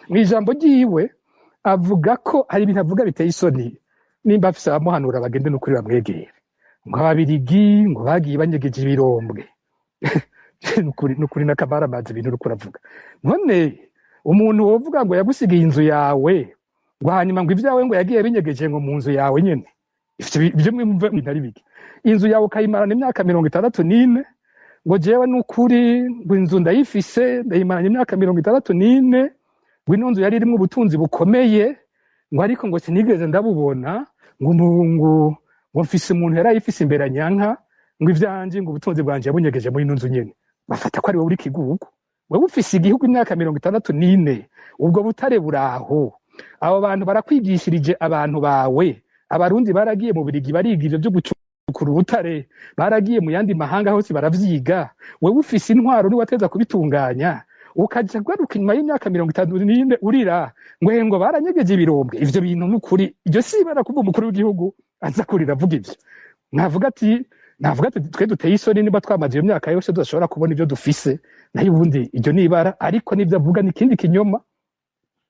mw'ijambo ryiwe avuga ko hari ibintu avuga biteye isoni nimba afise abamuhanura bagende n'ukuri bamwegere ngo ababirigi ngo bagiye banyegeje ibirombwe n'ukuri n'akamaramazi ibintu uriko uravuga none umuntu wovuga ngo yagusigiye inzu yawe ngo hanyuma ngo ivyawe ngo yagiye binyegeje ngo mu nzu yawe nyene ivyo mwumva bitari bike inzu yawe ukayimarana imyaka 64 ngo jewe n'ukuri ngo inzu ndayifise ndayimarana imyaka 64 ngo ino nzu yari irimwo ubutunzi bukomeye ngo ariko ngo sinigeze ndabubona ngo mfise umuntu yarayifise imbere nyanka ngo ivyanje ngo ubutunzi bwanje yabunyegeje muri ino nzu nyene bafata ko ari wowe uri kigugu wewe ufise igihugu imyaka 64 ubwo butare buraho abo bantu barakwigishirije abantu bawe abarundi baragiye mu birigi bariga ivyo byo gucukura ubutare baragiye mu yandi mahanga hose baravyiga wewe ufise intwaro ni wateza kubitunganya ukaja gwaruka inyuma y'imyaka 54 urira ngo baranyegeje ibirombwe ivyo bintu n'ukuri iryo si barakuva umukuru w'igihugu aza kurira avuga ivyo navuga ati twe duteye isoni niba twamaze iyo myaka yose tudashobora kubona ivyo dufise nayo ubundi iryo nibara ariko nivyo avuga n'ikindi kinyoma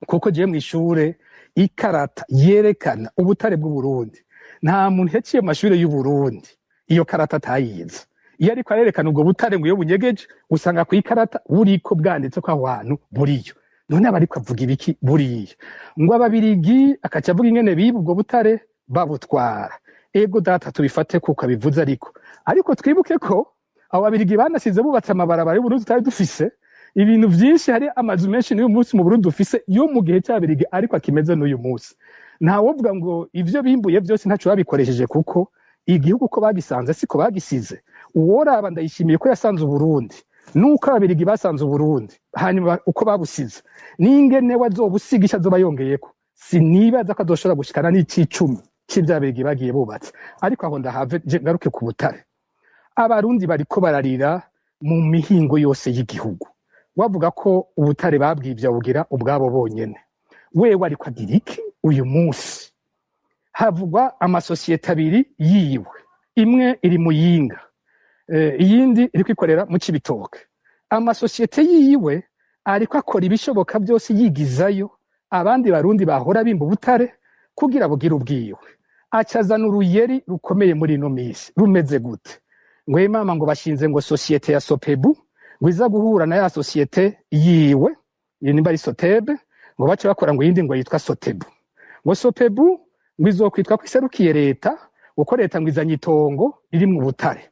kuko je mw'ishure ikarata yerekana ubutare bw'u Burundi nta muntu yaciye mu mashure y'u Burundi iyo karata atayize iyo ariko arerekana ubwo butare ngo iyo bunyegeje usanga ku ikarata buriko bwanditse ko aho hantu buriyo none abariko avuga ibiki buriya ngo ababirigi akaca avuga ingene biba ubwo butare babutwara ego data tubifate kuko abivuze ariko twibuke ko abo babirigi banasize bubatse amabarabara y'Uburundi tutari dufise ibintu vyinshi hari amazu menshi n'uyu munsi mu Burundi dufise yo mu gihe cy'abirigi ariko akimeze n'uyu munsi nta wovuga ngo ivyo bimbuye byose ntaco babikoresheje kuko igihugu ko bagisanze siko bagisize uworaba ndayishimiye ko yasanze Uburundi nuko ababirigi basanze Uburundi hanyuma uko babusize n'ingene wazobusigisha azoba yongeyeko sinibaza ko adoshobora gushikana n'icicumi cy'ivyabirigi bagiye bubatse ariko aho ndahave ngaruke ku butare abarundi bariko bararira mu mihingo yose y'igihugu wavuga ko ubutare babwivya bugira ubwabo bonyene wewe ariko agira iki uyu munsi havugwa amasosiyete abiri yiwe imwe iri Muyinga iyindi iriko ikorera mu Cibitoke amasosiyete yiwe ariko akora ibishoboka byose yigizayo abandi barundi bahora bimba ubutare kugira bugira ubwiwe acazana uruyeri rukomeye muri ino misi rumeze gute ngo mama ngo bashinze ngo sosiyete ya Sopebu ngo iza guhura na ya sosiyete yiwe nimba ari Sotebe ngo bace bakora ngo yindi ngo yitwa Sotebu ngo Sopebu ngo izokwitwa kwiserukiye leta uko leta ngo izanye itongo riri mu butare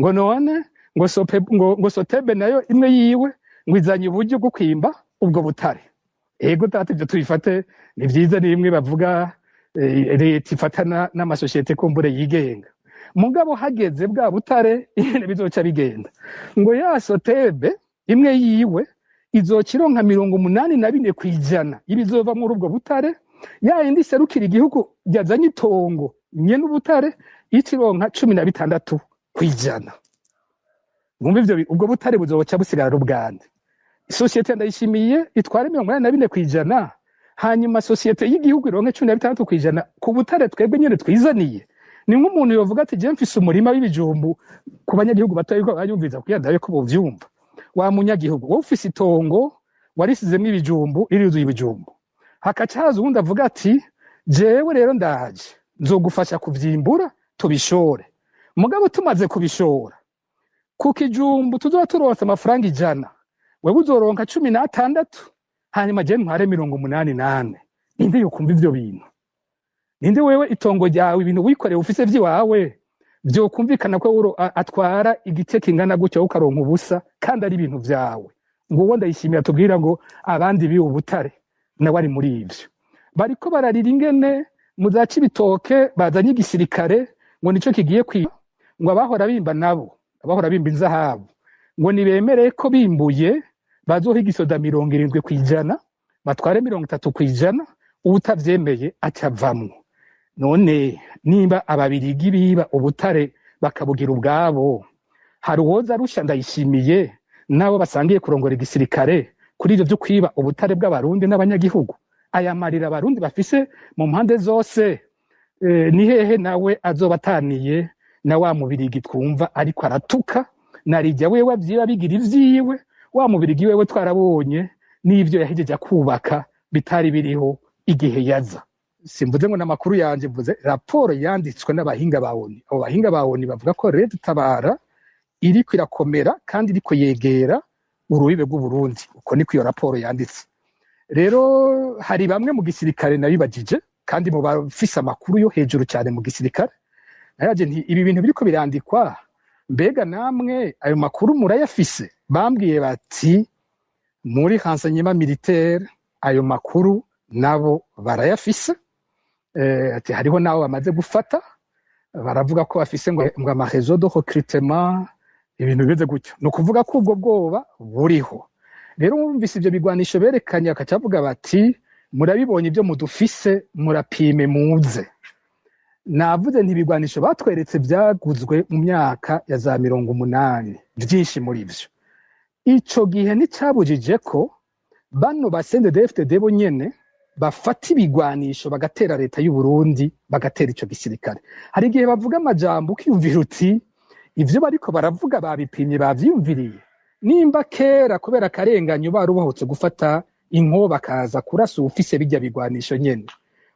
ngo none ngo Sopebu ngo Sotebe nayo imwe yiwe ngo izanye uburyo bwo kwimba ubwo butare ego data ibyo tubifate ni vyiza ni imwe bavuga leta ifatana n'amasosiyete kumbure yigenga mugabo hageze bwa butare ibintu bizoca bigenda ngo ya Sotebe imwe yiwe izokironka 84% ibizova muri ubwo butare ya indi serukira igihugu yazanye itongo nye n'ubutare ikironka 16%. Ngumva ivyo ubwo butare buzoca busigara ubwande sosiyete ndayishimiye itwara 84% hanyuma sosiyete y'igihugu ironke 16% ku butare twebwe nyene twizaniye ni nk'umuntu yovuga ati je mfise umurima w'ibijumbu ku banyagihugu batoye ko bayumviza kuyandaye ko bovyumva wa munyagihugu wowe ufise itongo warisizemwe ibijumbu irizuye ibijumbu hakaca haza uwundi avuga ati jewe rero ndaje nzogufasha kuvyimbura tubishore mugabo tumaze kubishora ku kijumbu tuzoba turonse amafaranga 100 wewe uzoronka 16 hanyuma je ntware 88 ninde yokumva ivyo bintu ninde wewe itongo ryawe ibintu wikoreye ufise vyiwawe byo kumvikana ko atwara igite kingana gutyo ukaronka ubusa kandi ari ibintu vyawe ngo wowe ndayishimira tubwira ngo abandi biwe ubutare nawe ari muri ivyo bariko bararira ingene muzaca ibitoke bazanye igisirikare ngo nico kigiye ngo abahora bimba nabo abahora bimba inzahabu ngo nibemere ko bimbuye bazohiga isoda 70% batware 30% ubutavyemeye acavamwo none nimba ababirigi biba ubutare bakabugira ubwabo hari uwoza arusha ndayishimiye nabo basangiye kurongora igisirikare kuri ivyo byo kwiba ubutare bw'abarundi n'abanyagihugu ayamarira abarundi bafise mu mpande zose ni hehe nawe azobataniye na wa mubirigi twumva ariko aratuka narijya wewe avyiba bigira ivyiwe wa mubirigi wewe twarabonye n'ivyo yahejeje kubaka bitari biriho igihe yaza. Simvuze ngo n'amakuru yanje, mvuze raporo yanditswe n'abahinga ba ONU. Abo bahinga ba ONU bavuga ko Red Tabara iriko irakomera kandi iriko yegera urubibe rw'Uburundi. Uko niko iyo raporo yanditse. Rero hari bamwe mu gisirikare nabibajije kandi mu bafise amakuru yo hejuru cyane mu gisirikare, nayaje nti ibi bintu biriko birandikwa, mbega namwe ayo makuru murayafise? Bambwiye bati muri renseignement militaire ayo makuru nabo barayafise. Ati hariho nabo bamaze gufata, baravuga ko bafise ngo ama réseau de recrutement, ibintu bimeze gutyo. No kuvuga ko ubwo bwoba buriho. Rero mwumvise ibyo bigwanisho berekanye, akacavuga bati murabibonye ibyo mudufise, murapime muze. Navuze nti ibigwanisho batweretse byaguzwe mu myaka ya za 80, byinshi muri byo. Ico gihe nticabujije ko bano ba CNDD-FDD bo nyene bafata ibigwanisho bagatera leta y'u Burundi, bagatera ico gisirikare. Hari igihe bavuga amajambo ukiyumvira uti ivyo bariko baravuga babipimye, bavyiyumviriye. Nimba kera kubera akarenganyo barubohotse gufata inko bakaza kurasa ufise bijya bigwanisho nyene,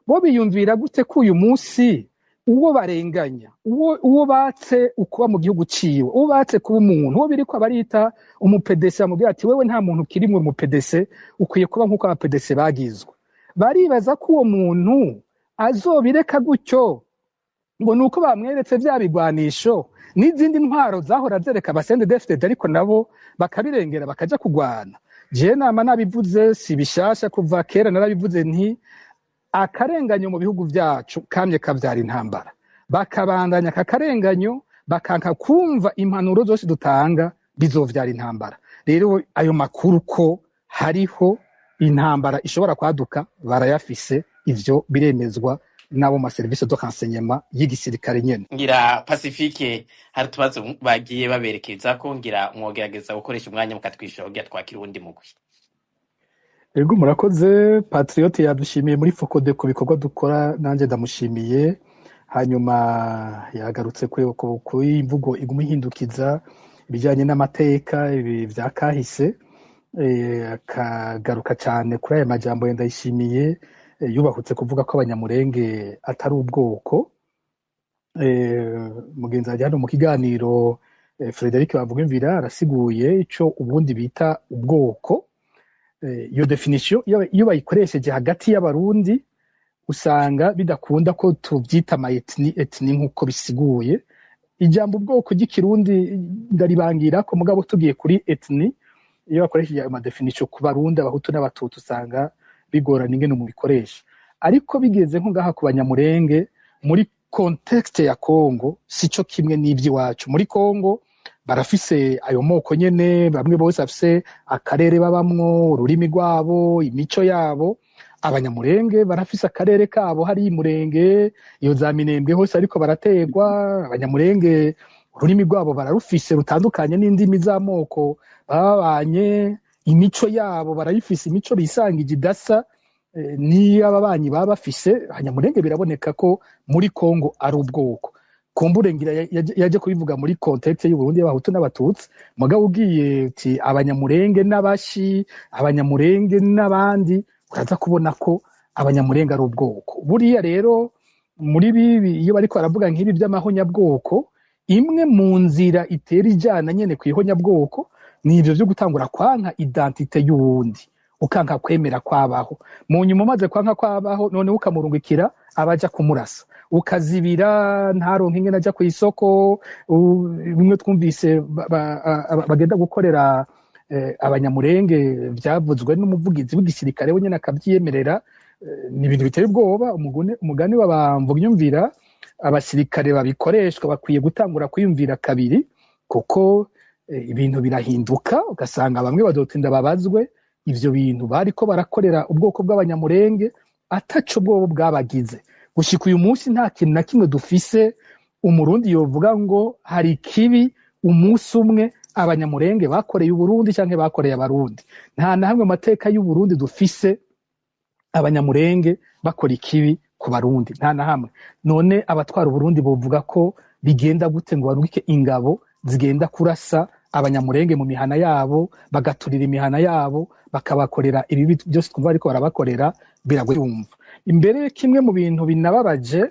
bo biyumvira gute ko uyu munsi uwo barenganya, uwo batse ukuba mu gihugu ciwe, uwo batse kuba umuntu, uwo biriko abarita umupedese, amubwira ati wewe nta muntu kirimwe umupedese, ukwiye kuba nk'uko abapedese bagizwe. Baribaza ko uwo muntu azobireka gutyo ngo nuko bamweretse vya bigwanisho n'izindi ntwaro zahora zereka CNDD-FDD, ariko nabo bakabirengera bakaja kugwana. Je nama nabivuze si bishasha, kuva kera narabivuze nti akarenganyo mu bihugu vyacu kamye kavyara intambara. Bakabandanya akarenganyo, bakanka kumva impanuro zose dutanga, bizovyara intambara. Rero ayo makuru ko hariho intambara ishobora kwaduka barayafise, ivyo biremezwa nabo ma service de renseignement y'igisirikare nyene. Ngira Pacifique, hari tubazo bagiye baberekeza ko ngira mwogerageza gukoresha umwanya mukatwishogira twakira uwundi mugwi. Ego murakoze. Patriote yadushimiye muri Focode ku bikorwa dukora, nanje ndamushimiye. Hanyuma yagarutse ku imvugo iguma ihindukiza ibijanye n'amateka, ibi vya kahise, akagaruka cyane kuri aya majambo ndayishimiye, yubahutse kuvuga ko abanyamurenge atari ubwoko. Mugenzi ajya hano mu kiganiro Frederic Bavugimvira arasiguye ico ubundi bita ubwoko. Iyo definition iyo bayikoresheje hagati y'abarundi usanga bidakunda ko tuvyita ama etni nkuko bisiguye. Ijambo ubwoko ry'ikirundi ndaribangira ko mugabo tugiye kuri etni, iyo bakoresheje ama definition ku barundi, abahutu n'abatutsi, usanga bigorana ingene mu bikoresha. Ariko bigeze nko ngaha ku banyamurenge muri contexte ya Kongo sico kimwe n'ivy'iwacu. Muri Kongo barafise ayo moko nyene, bamwe bose bafise akarere babamwo, ururimi rwabo, imico yabo. Abanyamurenge barafise akarere kabo, hari imurenge iyo za Minembwe hose ariko barategwa. Abanyamurenge ururimi rwabo bararufise rutandukanye n'indimi z'amoko babanye, imico yabo barayifise, imico bisangije idasa ni ababanyi baba bafise. Abanyamurenge biraboneka ko muri Kongo ari ubwoko. Kumburengira yaje kubivuga muri context y'u Burundi y'abahutu n'abatutsi, mugabo ugiye uti abanyamurenge n'abashi, abanyamurenge n'abandi, uraza kubona ko abanyamurenge ari ubwoko. Buriya rero muri bibi iyo bariko baravuga nk'ibi by'amahonyabwoko, imwe mu nzira itera ijana nyene kwihonyabwoko ni ivyo vyo gutangura kwanka identite y'uwundi, ukanka kwemera kwabaho. Mu nyuma umaze kwanka kwabaho, none ukamurungikira abaja kumurasa, ukazibira ntaronke ingene aja ku isoko. Bimwe twumvise bagenda gukorera abanyamurenge byavuzwe n'umuvugizi w'igisirikare we nyene akavyiyemerera, ni ibintu biteye ubwoba. Umugani wa Bamvunyumvira, abasirikare babikoreshwa bakwiye gutangura kwiyumvira kabiri, kuko ibintu birahinduka, ugasanga bamwe bazotinda babazwe ivyo bintu bariko barakorera ubwoko bw'abanyamurenge ataco bwobo bwabagize. Gushika uyu munsi nta kintu na kimwe dufise umurundi yovuga ngo hari kibi umunsi umwe abanyamurenge bakoreye Uburundi canke bakoreye abarundi. Nta na hamwe amateka y'u Burundi dufise abanyamurenge bakora ikibi ku barundi, nta na hamwe. None abatwara Uburundi bovuga ko bigenda gute ngo barungike ingabo zigenda kurasa abanyamurenge mu mihana yabo, bagaturira imihana yabo, bakabakorera ibibi byose twumva ariko barabakorera, biragoye kumva. Imbere kimwe mu bintu binababaje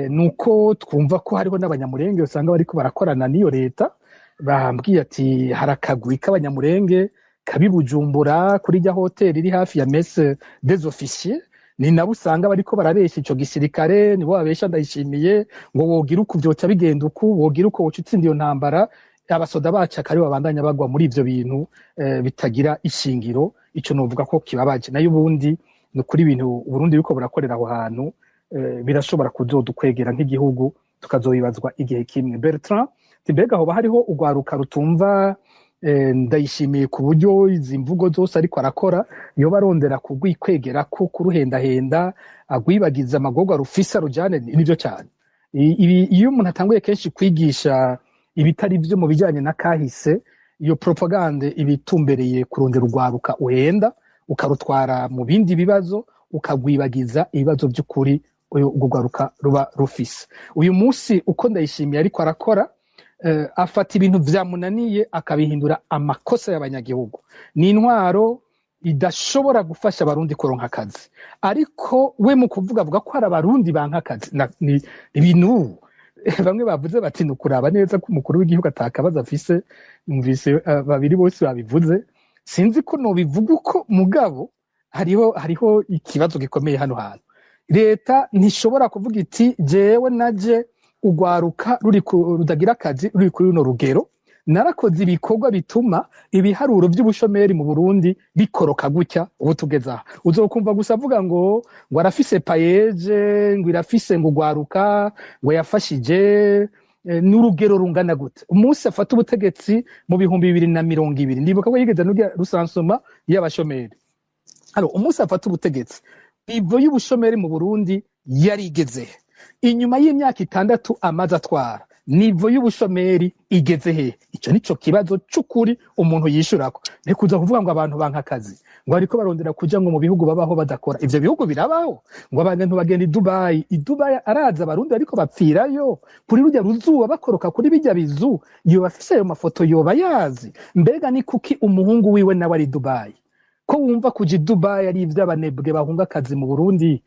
nuko twumva ko hariho n'abanyamurenge usanga bariko barakorana n'iyo leta. Bambwiye ati hari akagwi k'abanyamurenge kabi Bujumbura kuri rya hoteli iri hafi ya Messe des Officiers, ni nabo usanga bariko barabesha ico gisirikare, nibo babesha Ndayishimiye ngo wogira uko vyotsa bigenda uku, wogira uko woca utsinda iyo ntambara. Abasoda bacu akari babandanya bagwa muri ivyo bintu bitagira ishingiro. Ico novuga ko kibabaje, nayo ubundi ni kuri ibintu Burundi biriko burakorera aho hantu birashobora kuzodukwegera nk'igihugu tukazoyibazwa igihe kimwe. Bertrand tibega hoba hariho ugwaruka rutumva Ndayishimiye ku buryo izi mvugo zose ariko arakora iyo barondera kugwikwegera ko kuruhendahenda agwibagiza amagorwa rufisa rujane nivyo cyane. Iyo umuntu atanguye kenshi kwigisha ibitari byo mu bijyanye na kahise, iyo propagande ibitumbereye kurondera urwaruka uhenda ukarutwara mu bindi bibazo, ukagwibagiza ibibazo by'ukuri urwo rwaruka ruba rufise. Uyu munsi uko Ndayishimiye ariko arakora, afata ibintu vyamunaniye akabihindura amakosa y'abanyagihugu. Ni intwaro idashobora gufasha abarundi kuronka akazi, ariko we mu kuvuga avuga ko hari abarundi banka akazi. Ni ibintu bamwe bavuze bati nukuraba neza ko umukuru w'igihugu atakabaza afise. Numvise babiri bose babivuze, sinzi ko no bivuga uko mugabo hariho ikibazo gikomeye hano hantu. Leta ntishobora kuvuga iti jewe naje ugwaruka rudagira akazi ruri kuri runo rugero, narakoze ibikorwa bituma ibiharuro by'ubushomeri mu Burundi bikoroka gutya ubu tugeza. Uzokumva gusa avuga ngo arafise payeje, ngo irafise ngo ugwaruka, ngo yafashije n'urugero rungana gute. Umunsi afata ubutegetsi mu 2020, ndibuka ko yigeze n'urya rusansoma y'abashomeri. Umunsi afata ubutegetsi, ivo y'ubushomeri mu Burundi yarigeze inyuma y'imyaka 6 amaze atwara, nivo y'ubushomeri igeze he? Ico nico kibazo c'ukuri umuntu yishurako. Ntikuza kuvuga ngo abantu banka akazi, ngo ariko barondera kuja ngo mu bihugu babaho badakora. Ivyo bihugu birabaho, ngo abantu bagenda i Dubai araza abarundi ariko bapfirayo kuri rujya ruzuba bakoroka kuri bijya bizu. Iyo bafise ayo mafoto yoba yazi. Mbega ni kuki umuhungu wiwe nawe ari Dubai? Ko wumva kuja Dubai ari ivy'abanebwe bahunga akazi mu Burundi?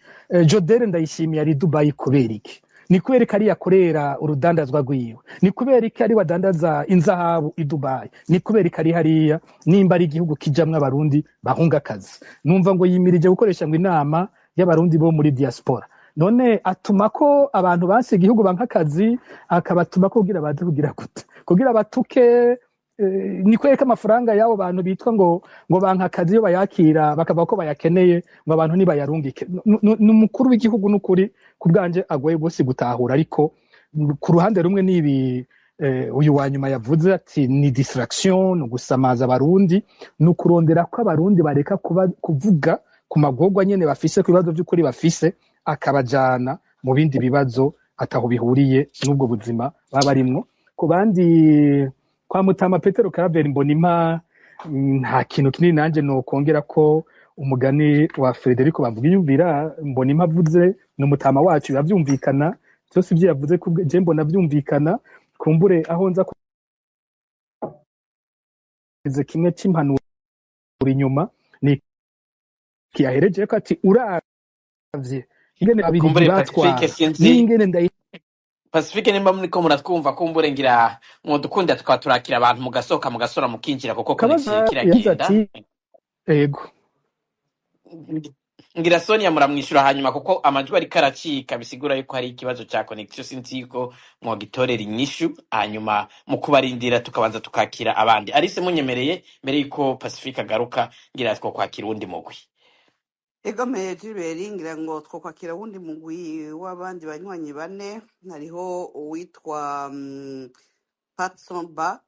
Jodere Ndayishimiye ari Dubai kubera iki? Ni kubera ko ari yakorera urudandazwa rwiwe? Ni kubera ko ari wadandaza inzahabu i Dubai? Ni kubera ko ari hariya nimba ari igihugu kijamwe abarundi bahunga akazi? Numva ngo yimirije gukoresha ngo inama y'abarundi bo muri diaspora. None atuma ko abantu banse igihugu banka akazi, akabatuma ko kugira baze kugira gute? Kugira batuke ni kwereka amafaranga yabo bantu bitwa ngo banka akazi yo bayakira bakava ko bayakeneye ngo abantu nibayarungike. N'umukuru w'igihugu n'ukuri kubwanje agoye gose gutahura, ariko ku ruhande rumwe nibi uyu wanyuma yavuze ati ni distraction, no gusamaza abarundi, no kurondera ko abarundi bareka kuvuga ku magorwa nyene bafise, ku bibazo by'ukuri bafise, akabajana mu bindi bibazo ataho bihuriye n'ubwo buzima baba barimwo. Ku bandi kwa Mutama Petero Karaveri Mbonimpa, nta kintu kinini nanje no kongera ko umugani wa Frederico bavuga yumvira Mbonimpa avuze n'umutama wacu yavyumvikana, byose ibyo yavuze ko je mbona vyumvikana. Kumbure aho nza kuze kimwe c'impanuro inyuma ni kiyahereje ko ati uravye ingene abiri batwara n'ingene ndayi Pacifique nimba muriko muratwumva kumbure ngira mwodukunda tukaturakira abantu mugasoka mugasora mukinjira kuko connection kiragenda. Ego ngira Sonia muramwishura hanyuma kuko amajwi ari karacika, bisigura yuko hari ikibazo ca connection, sinziko mwogitorera inyishu hanyuma mu kubarindira tukabanza tukakira abandi. Arise munyemereye mbere yuko Pacifique agaruka ngira two kwakira undi mugwi. Ego Jiberi, ngira ngo twokwakira wundi mugwi w'abandi banywanyi bane. Hariho uwitwa Patson Ba,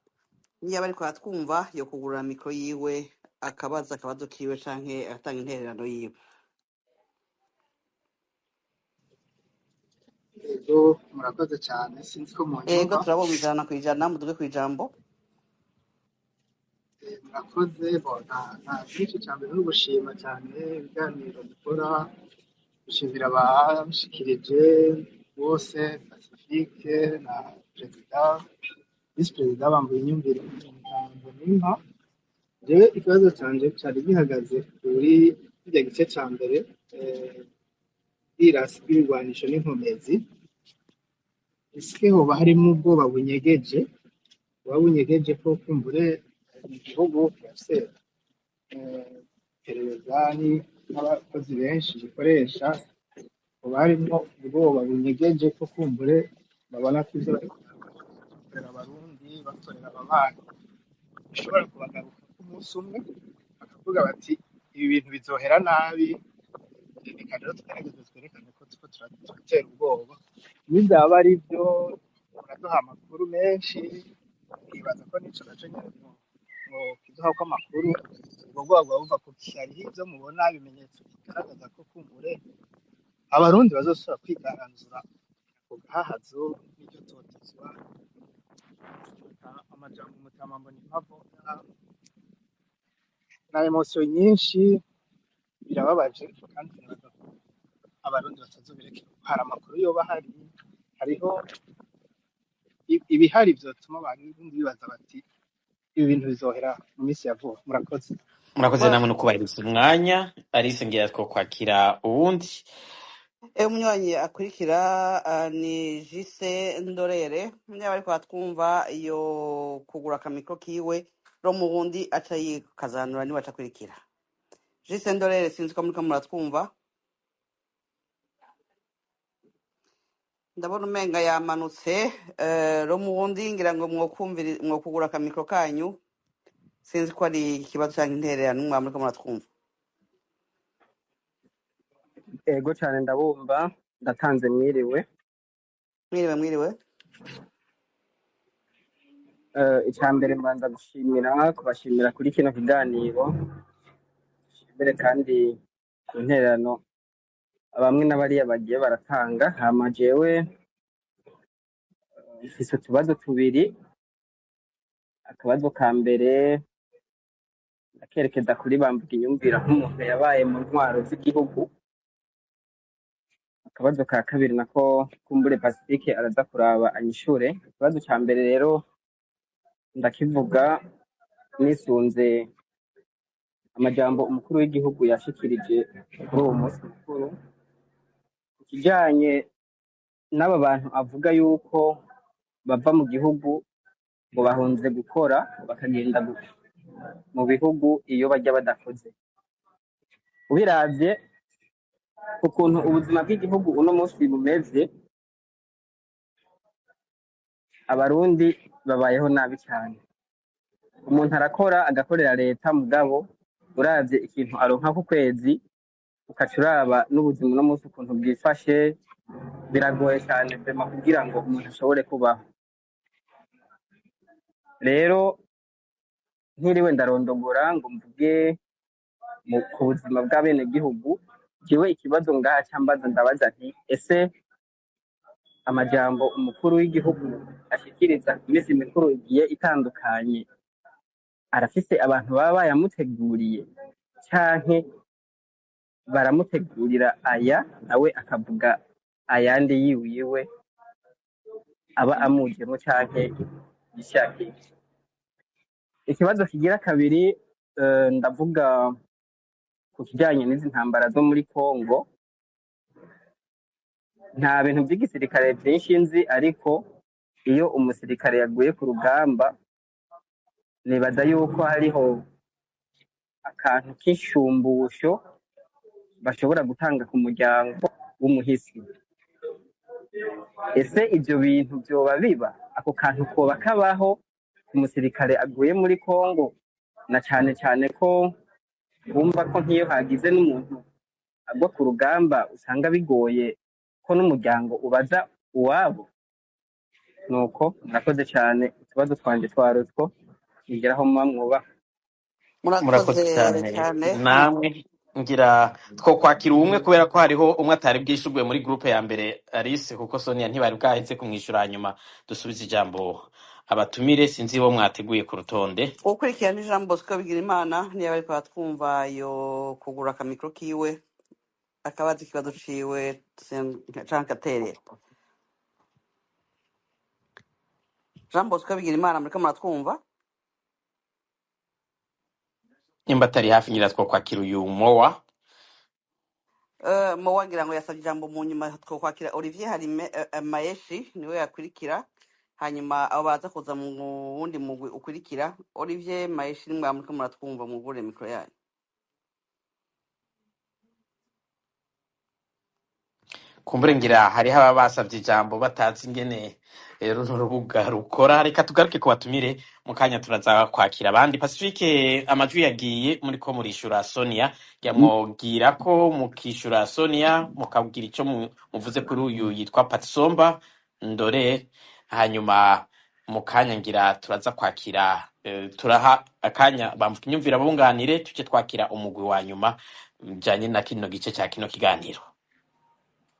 niba ariko atwumva yo kugurura mikro yiwe akabaza akabazo kiwe canke atanga intererano yiwe. Ego murakoze cyane, sinzi ko munyumva. Ego turabona ijana ku ijana, muduge ku ijambo. Murakoze, nta byinshi cyane no gushima cyane ibiganiro dukora, gushimira abashikirije bose, Pacifique na Perezida visi perezida bambaye inyumvire nimpa jewe ikibazo canje cari gihagaze kuri kirya gice ca mbere bwirasi bw'ibigwanisho n'inkomezi ese hoba harimwo ubwoba bunyegeje buba bunyegeje ko kumbure mu gihugu kirafise iperereza n'abakozi benshi bikoresha hoba harimwo ubwoba bunyegeje ko kumbure babona ko ivyo bariko bakorera abarundi bakorera ababanyi bishobora kubagaruka k'umunsi umwe bakavuga bati ibi bintu bizohera nabi reka rero tugerageze twerekane ko turiko turatera ubwoba n'ivyaba ari vyo uraduha amakuru menshi ukibaza ko nico naco nyene ngo kiduhako amakuru ubwo bwoba bwoba buva ku hariho ivyo mubona ibimenyetso bigaragaza ko kumbure abarundi bazosubira kwigaranzura ako gahahazo n'iryo totezwa amajambo mutamambo n'impavo na emosiyo nyinshi birababaje kandi birabaza ko abarundi batazobirekera hari amakuru yoba hari hariho ibihari vyotuma abarundi bibaza bati ibi bintu bizohera mu minsi ya vuba murakoze murakoze namwe no kubahiriza umwanya Alice ngira two kwakira uwundi. umunywanyi akurikira ni Jise Ndorere niba ariko atwumva iyo kugura akamikro kiwe ro mu bundi aca yikazanura niba acakurikira Jise Ndorere sinzi ko muriko muratwumva ndabona umenga yamanutse ro mu bundi ngira ngo mwokugura akamikro kanyu sinzi ko ari ikibazo cyangwa intererano mwa muriko muratwumva. Ego cyane ndabumva ndatanze mwiriwe mwiriwe icya mbere mbanza kubashimira kuri kino kiganiro mbere kandi ku ntererano bamwe n'abariya bagiye baratanga hama jewe mfise utubazo tubiri akabazo ka mbere akerekeza kuri bambuga inyumvira nk'umuntu yabaye mu ntwaro z'igihugu. Akabazo ka kabiri nako kumbure Pacifique araza kuraba anyishure. Ikibazo ca mbere rero ndakivuga nisunze amajambo umukuru w'igihugu yashikirije kuri uwo munsi mukuru kijanye n'aba bantu avuga yuko bava mu gihugu ngo bahunze gukora bakagenda mu bihugu iyo bajya badakoze. Ubiravye ukuntu ubuzima bw'igihugu uno munsi bumeze, abarundi babayeho nabi cyane. Umuntu arakora agakorera leta mugabo uravye ikintu aronka ku kwezi ukaca uraba n'ubuzima uno munsi ukuntu bwifashe biragoye cyane vema kugira ngo umuntu ashobore kubaho. Rero ntiriwe ndarondogora ngo mvuge ku buzima bw'abenegihugu, jewe ikibazo ngaha cambaza ndabaza nti ese amajambo umukuru w'igihugu ashikiriza ku minsi mikuru igiye itandukanye arafise abantu baba bayamuteguriye canke baramutegurira aya nawe akavuga ayandi yiwiwe aba amujemo canke yishakiye. Ikibazo kigira kabiri ndavuga ku kijanye n'izi ntambara zo muri Kongo. Nta bintu by'igisirikare byinshi nzi, ariko iyo umusirikare yaguye ku rugamba nibaza yuko hariho akantu k'ishumbusho bashobora gutanga ku muryango w'umuhisi. Ese ivyo bintu vyoba biba? Ako kantu koba kabaho ku musirikare aguye muri Kongo, na cane cane ko bumva ko nk'iyo hagize n'umuntu agwa ku rugamba usanga bigoye ko n'umuryango ubaza uwabo. Nuko murakoze cyane, utubazo twanje twarutwo nigeraho muba mwubaha. murakoze cyane namwe ngira two kwakira umwe kubera ko hariho umwe atari bwishurwe muri groupe ya mbere Alice, kuko Sonia ntibari bwaheze kumwishyura. Hanyuma dusubize ijambo abatumire, sinzi bo mwateguye ku rutonde. ukurikirana ijambo Bosco Bigirimana niba ariko twumva yo kugura akamikro kiwe akabaza ikibazo ciwe canke aterera. Jean Bosco Bigirimana muriko muratwumva? nimba atari hafi ngira two kwakira uyu mowa. Mo wagira ngo yasabye ijambo mu nyuma twokwakira Olivier Harime Maeshi niwe yakurikira, hanyuma abo baza kuza mu wundi mugwi ukurikira. Olivier Maeshi nimwe muriko muratwumva, mugure mikro yanyu. Kumbure ngira hariho aba basavye ijambo batazi ingene runo rubuga rukora. Reka tugaruke ku batumire mu kanya turaza kwakira abandi. Pacifique, amajwi yagiye muriko murishura Sonia, yamwogira ko mukishura Sonia mukabwira ico muvuze kuri uyu yitwa Patsomba Ndore, hanyuma mu kanya ngira turaza kwakira turaha akanya bamvuga inyumvira bunganire tuce twakira umugwi wa nyuma mjanye na kino gice cya kino kiganiro.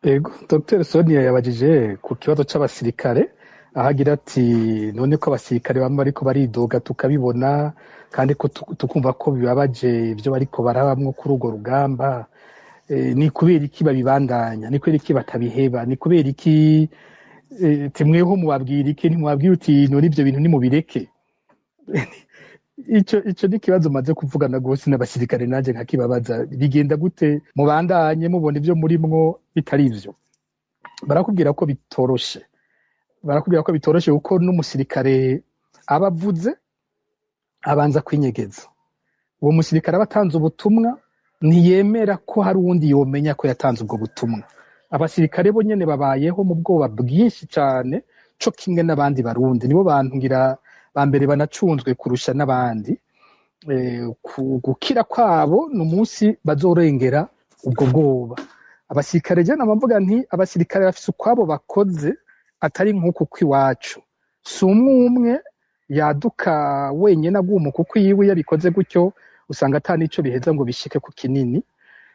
Ego, Dr. Sonia yabajije ku kibazo c'abasirikare, ahagira ati none ko abasirikare bamwe bariko baridoga tukabibona kandi ko tukumva ko bibabaje ivyo bariko barabamwo kuri urwo rugamba, ni kubera iki babibandanya, ni kubera iki batabiheba, ni kubera iki temweho mubabwira iki, ntimubabwira uti none ivyo bintu nimubireke. Ico ni kibazo maze kuvugana gose n'abasirikare nanje nkakibabaza, bigenda gute mubandanye mubona ivyo murimwo bitari ivyo. Barakubwira ko bitoroshe, kuko n'umusirikare abavuze abanza kwinyegeza. Uwo musirikare abatanze ubutumwa ntiyemera ko hari uwundi yomenya ko yatanze ubwo butumwa. Abasirikare bo nyene babayeho mu bwoba bwinshi cane, co kimwe n'abandi barundi, nibo bantu ngira bambere banacunzwe kurusha n'abandi. Gukira kwabo n'umunsi bazorengera ubwo bwoba. Abasirikare je namavuga nti abasirikare bafise ukwabo bakoze atari nk'uku kw'iwacu. Si umwe yaduka wenyene agumuka uko iwe yabikoze gutyo usanga atani ico biheza ngo bishike ku kinini,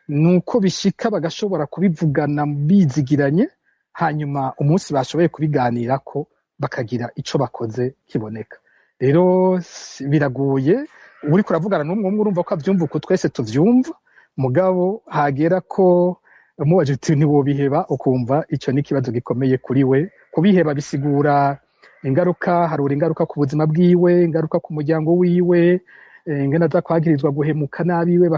nuko bishika bagashobora kubivugana bizigiranye, hanyuma umunsi bashoboye kubiganirako bakagira ico bakoze kiboneka. Rero biraguye, uriko uravugana n'umwe urumva ko avyumva uko twese tuvyumva, mugabo hagera ko mubaje uti ntiwobiheba, ukumva ico ni ikibazo gikomeye kuri we. Kubiheba bisigura ingaruka, harura ingaruka ku buzima bwiwe, ingaruka ku muryango wiwe, ingene aza kwagirizwa guhemuka nabiwe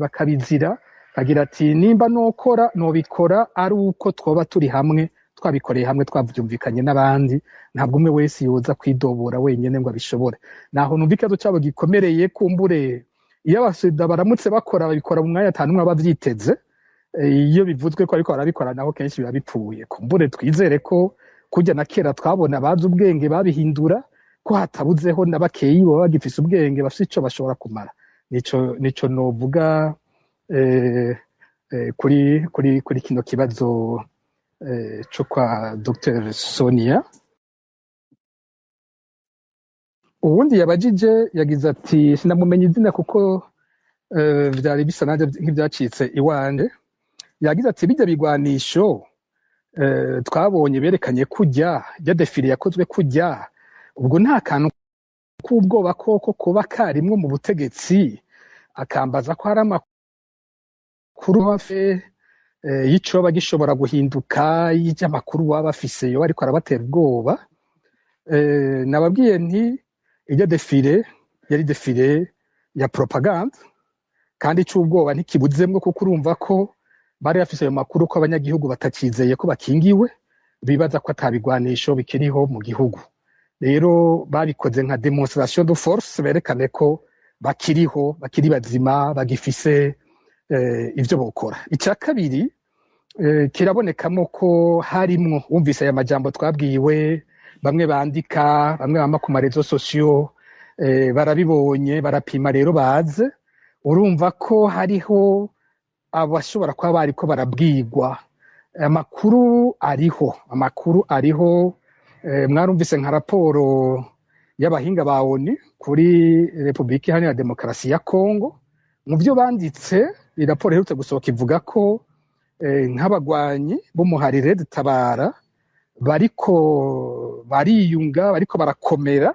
bakabizira, agira ati nimba nokora nobikora ari uko twoba turi hamwe, twabikoreye hamwe, twavyumvikanye n'abandi, ntabwo umwe wese yoza kwidobora wenyene ngo abishobore. Naho numva ikibazo cabo gikomereye, kumbure iyo abasida baramutse bakora babikora mu mwanya atanu umwe abavyiteze, iyo bivuzwe ko ariko barabikora naho kenshi biba bipfuye. Kumbure twizere ko kurya na kera twabona bazi ubwenge babihindura, ko hatabuzeho na bakeyi baba bagifise ubwenge bafise ico bashobora kumara. Nico novuga kuri kino kibazo co kwa Dr. Sonia. Uwundi yabajije yagize ati sinamumenye izina kuko vyari bisa nanje nk'ivyacitse iwanje. Yagize ati bijya bigwanisho twabonye berekanye kujya ya defile yakozwe kujya, ubwo nta kantu k'ubwoba koko kuba karimwe mu butegetsi, akambaza ko hari amakuru hafi y'icoba gishobora guhinduka, y'amakuru baba bafise yo ariko arabatera ubwoba. Nababwiye nti ijya defile yari defile ya propaganda, kandi c'ubwoba ntikibuzemwo, kuko urumva ko bari bafise ayo makuru ko abanyagihugu batakizeye ko bakingiwe, bibaza ko atabigwanisho bikiriho mu gihugu. Rero babikoze nka demonstration de force, berekane ko bakiriho, bakiri bazima, bagifise ivyo bokora. Ica kabiri kirabonekamo ko harimwo, wumvise aya majambo twabwiwe, bamwe bandika, bamwe bama ku marezo sociaux, barabibonye barapima, rero baze, urumva ko hariho abashobora kuba bariko barabwirwa. Amakuru ariho, mwarumvise nka raporo y'abahinga ba ONU kuri Republika Iharanira Demokarasi ya Kongo. Mu vyo banditse, iraporo iherutse gusohoka ivuga ko nk'abagwanyi b'umuharire dutabara bariko bariyunga, bariko barakomera,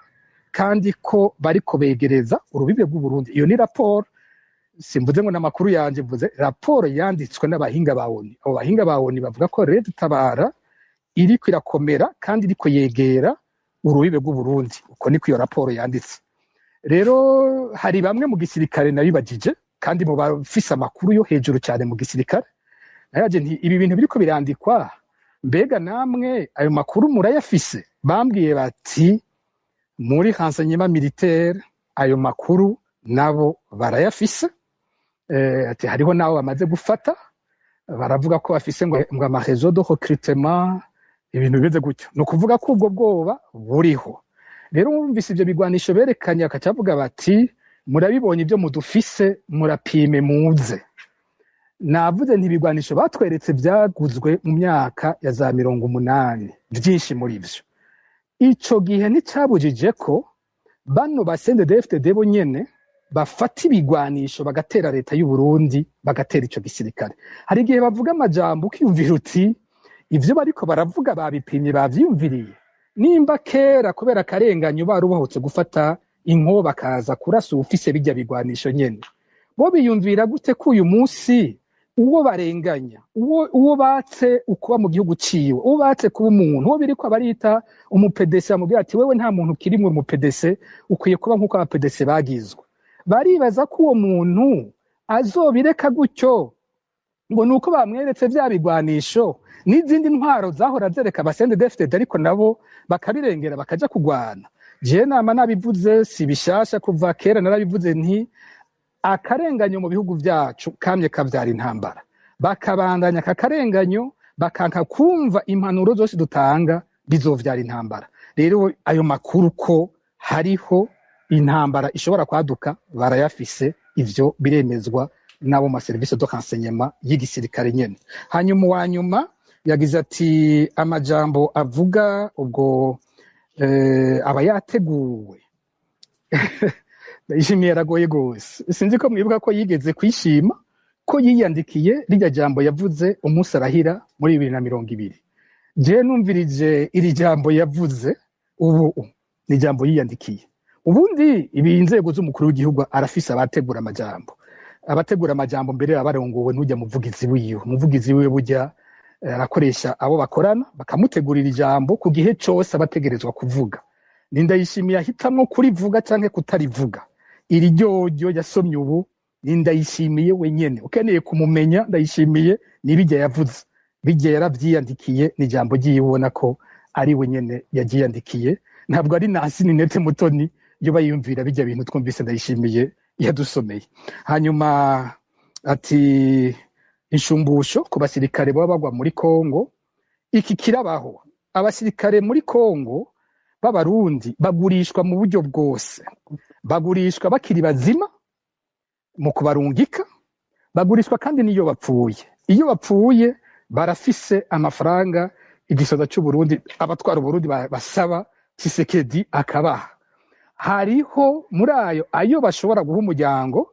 kandi ko bariko begereza urubibe rw'Uburundi. Iyo ni raporo, simvuze ngo n'amakuru yanje, mvuze raporo yanditswe n'abahinga ba ONU. Abo bahinga ba ONU bavuga ko Red Tabara iriko irakomera kandi iriko yegera urubibe rw'uburundi. Uko niko iyo raporo yanditse. Rero hari bamwe mu gisirikare nabibagije kandi mu bafise amakuru yo hejuru cyane mu gisirikare, nayaje nti ibi bintu biriko birandikwa, mbega namwe ayo makuru murayafise? Bambwiye bati muri renseignement militaire ayo makuru nabo barayafise. Ati hariho nabo bamaze gufata, baravuga ko bafise ngo ama réseau de recrutement, ibintu bimeze gutyo. No kuvuga ko ubwo bwoba buriho. Rero mwumvise ivyo bigwanisho berekanye, akacavuga bati murabibonye ibyo mudufise, murapime muze. Navuze nti ibigwanisho batweretse byaguzwe mu myaka ya za 80, byinshi muri byo. Ico gihe nticabujije ko bano ba CNDD-FDD bo nyene bafata ibigwanisho bagatera leta y'u Burundi, bagatera ico gisirikare. Hari igihe bavuga amajambo ukiyumvira uti ivyo bariko baravuga babipimye, bavyiyumviriye. Nimba kera kubera akarenganyo barubohotse gufata inko bakaza kurasa ufise bijya bigwanisho nyene, bo biyumvira gute ko uyu munsi uwo barenganya, uwo batse ukuba mu gihugu ciwe, uwo batse kuba umuntu, uwo biriko abarita umupedese, amubwira ati wewe nta muntu kirimwe umupedese, ukwiye kuba nk'uko abapedese bagizwe. Baribaza ko uwo muntu azobireka gutyo ngo nuko bamweretse vya bigwanisho n'izindi ntwaro zahora zereka abasendedefted, ariko nabo bakabirengera bakaja kugwana. Je nama nabivuze si bishasha, kuva kera narabivuze nti akarenganyo mu bihugu vyacu kamye kavyara intambara, bakabandanya akakarenganyo bakanka kumva impanuro zose dutanga bizovyara intambara. Rero ayo makuru ko hariho intambara ishobora kwaduka barayafise, ivyo biremezwa nabo ma service de renseignement y'igisirikare nyene. Hanyuma wa nyuma yagize ati amajambo avuga ubwo aba yateguwe. Ndayishimiye yaragoye gose, sinzi ko mwibuka ko yigeze kwishima ko yiyandikiye rirya jambo yavuze umunsi arahira muri 2020. Je numvirije iri jambo yavuze, ubu ni jambo yiyandikiye. Ubundi ibi inzego z'umukuru w'igihugu arafise abategura amajambo, abategura amajambo mbere abarongowe n'ujya muvugizi wiwe burya arakoresha abo bakorana bakamutegurira ijambo ku gihe cyose abategerezwa kuvuga. Ni Ndayishimiye ahitamwo kurivuga canke kutarivuga. Iri ryoryo yasomye ubu ni Ndayishimiye wenyene. Ukeneye kumumenya Ndayishimiye ni bijya yavuze, bijya yaravyiyandikiye, ni jambo ryiwe ubona ko ari wenyene yagiyandikiye. Ntabwo ari Nasi Ninete Mutoni yo bayumvira bijya bintu twumvise Ndayishimiye yadusomeye. Hanyuma ati inshumbusho ku basirikare baba bagwa muri Kongo, iki kirabaho. Abasirikare muri Kongo b'Abarundi bagurishwa mu buryo bwose, bagurishwa bakiri bazima mu kubarungika, bagurishwa kandi niyo bapfuye. Iyo bapfuye barafise amafaranga igisoza cy'u Burundi, abatwara Burundi basaba Tshisekedi akabaha. Hariho muri ayo bashobora guha umuryango.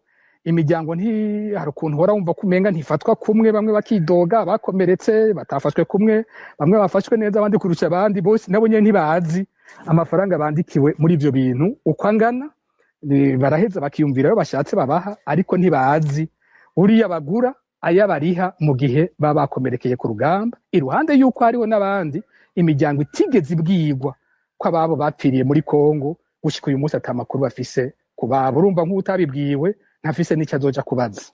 Imiryango hari ukuntu hora wumva kumenga ntifatwa kumwe, bamwe bakidoga bakomeretse batafashwe kumwe, bamwe bafashwe neza abandi kurusha abandi, bose nabo nyene ntibazi amafaranga bandikiwe muri ivyo bintu uko angana. Baraheza bakiyumvira yo bashatse babaha, ariko ntibazi uriya bagura ayabariha mu gihe baba bakomerekeye ku rugamba, iruhande yuko hariho n'abandi imiryango itigeze ibwirwa ko ababo bapfiriye muri Kongo gushika uyu munsi atamakuru bafise kubaba. Urumva nk'utabibwiwe ntafise n'icyo azoja kubaza.